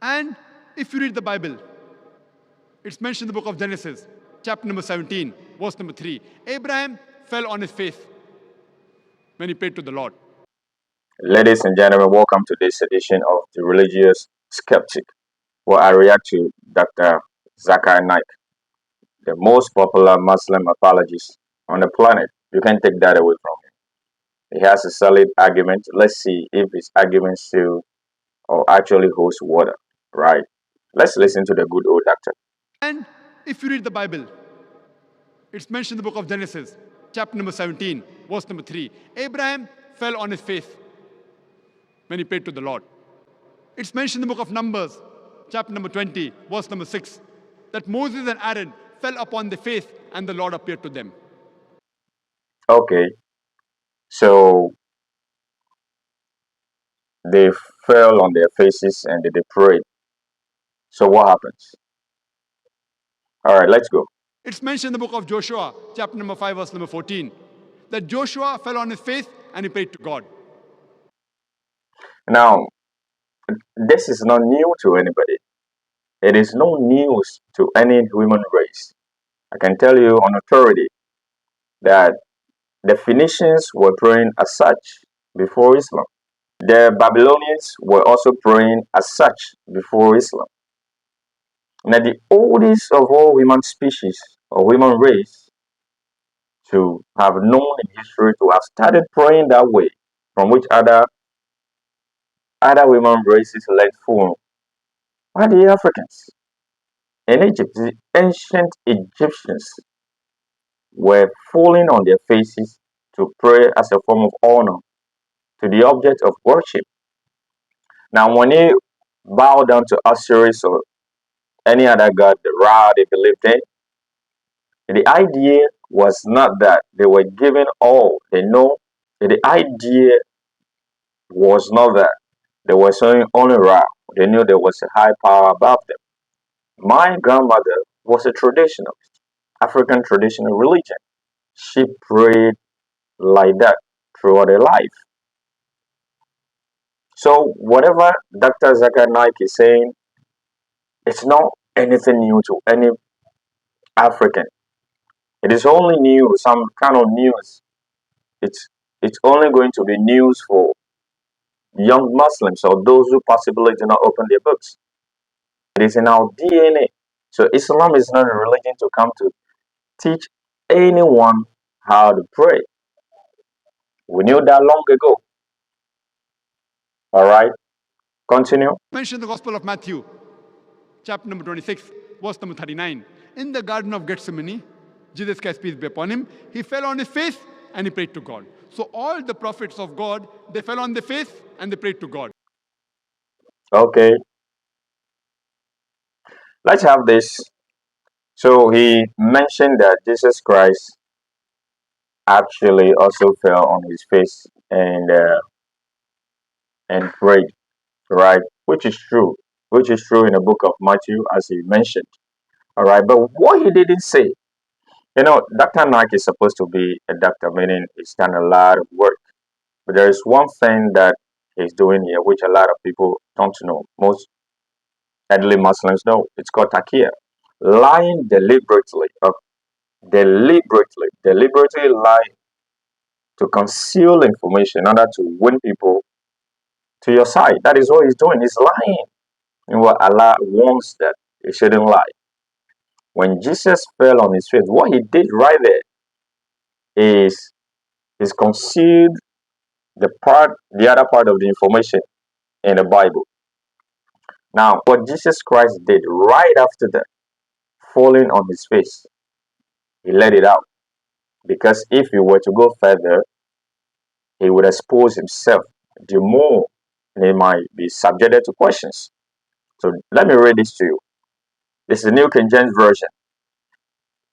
And if you read the Bible, it's mentioned in the book of Genesis, chapter number 17, verse number 3. Abraham fell on his face when he prayed to the Lord. Ladies and gentlemen, welcome to this edition of The Religious Skeptic, where I react to Dr. ZAKIR NAIK, the most popular Muslim apologist on the planet. You can't take that away from him. He has a solid argument. Let's see if his argument still or actually holds water, right? Let's listen to the good old doctor. And if you read the Bible, it's mentioned in the book of Genesis, chapter number 17, verse number 3. Abraham fell on his face when he prayed to the Lord. It's mentioned in the book of Numbers, chapter number 20, verse number 6, that Moses and Aaron fell upon their face and the Lord appeared to them. Okay, so they fell on their faces and they prayed. So what happens? All right, let's go. It's mentioned in the book of Joshua, chapter number 5, verse number 14, that Joshua fell on his face and he prayed to God. Now, this is not new to anybody. It is no news to any human race. I can tell you on authority that the Phoenicians were praying as such before Islam. The Babylonians were also praying as such before Islam. Now, the oldest of all human species or human race to have known in history to have started praying that way, from which other human races learned from, are the Africans. In Egypt, the ancient Egyptians were falling on their faces to pray as a form of honor to the object of worship. Now, when they bow down to Osiris or any other god, the Ra they believed in, the idea was not that they were giving all. They know the idea was not that they were showing only Ra. They knew there was a high power above them. My grandmother was a traditionalist, African traditional religion. She prayed like that throughout her life. So whatever Dr. ZAKIR NAIK is saying, it's not anything new to any African. It is only new, some kind of news. It's only going to be news for young Muslims or those who possibly do not open their books. It is in our DNA. So Islam is not a religion to come to teach anyone how to pray. We knew that long ago. All right, continue. Mention the Gospel of Matthew, chapter number 26, verse number 39. In the Garden of Gethsemane, Jesus Christ, peace be upon him, he fell on his face and he prayed to God. So all the prophets of God, they fell on their face and they prayed to God. Okay, let's have this. So he mentioned that Jesus Christ actually also fell on his face and prayed, right? Which is true. Which is true in the book of Matthew, as he mentioned. All right, but what he didn't say, Dr. Naik is supposed to be a doctor, meaning he's done a lot of work. But there is one thing that he's doing here, which a lot of people don't know. Most elderly Muslims know. It's called takir, lying deliberately, deliberately lying to conceal information in order to win people to your side. That is what he's doing. He's lying in what Allah wants that he shouldn't lie. When Jesus fell on his face, what he did right there is he's concealed the other part of the information in the Bible. Now, what Jesus Christ did right after that, falling on his face, he let it out. Because if he were to go further, he would expose himself the more, and he might be subjected to questions. So let me read this to you. This is the New King James Version.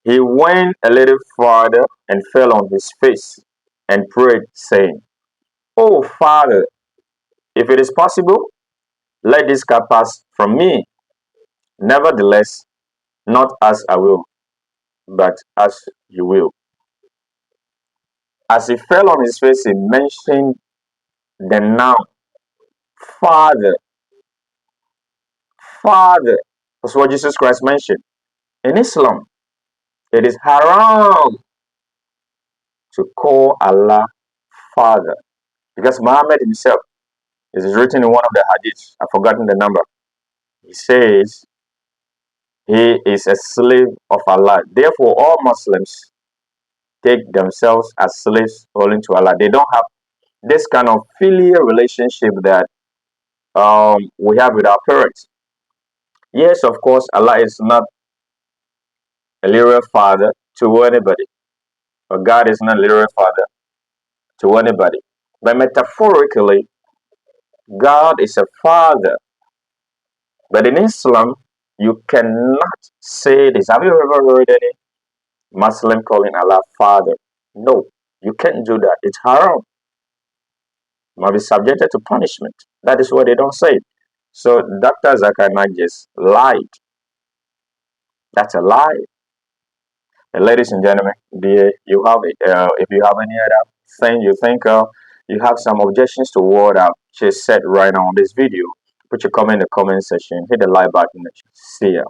He went a little farther and fell on his face and prayed, saying, "Oh, Father, if it is possible, let this cup pass from me. Nevertheless, not as I will, but as you will." As he fell on his face, he mentioned the noun Father. Father. That's what Jesus Christ mentioned. In Islam, it is haram to call Allah Father. Because Muhammad himself, it is written in one of the hadiths, I've forgotten the number. He says he is a slave of Allah. Therefore, all Muslims take themselves as slaves only to Allah. They don't have this kind of filial relationship that we have with our parents. Yes, of course, Allah is not a literal father to anybody, or God is not a literal father to anybody. But metaphorically, God is a father. But in Islam, you cannot say this. Have you ever heard any Muslim calling Allah Father? No, you can't do that. It's haram. You must be subjected to punishment. That is what they don't say. So Dr. ZAKIR NAIK just lied. That's a lie. And ladies and gentlemen, dear, you have it. If you have any other thing you think you have some objections to what I've just said right now on this video, put your comment in the comment section. Hit the like button. See ya.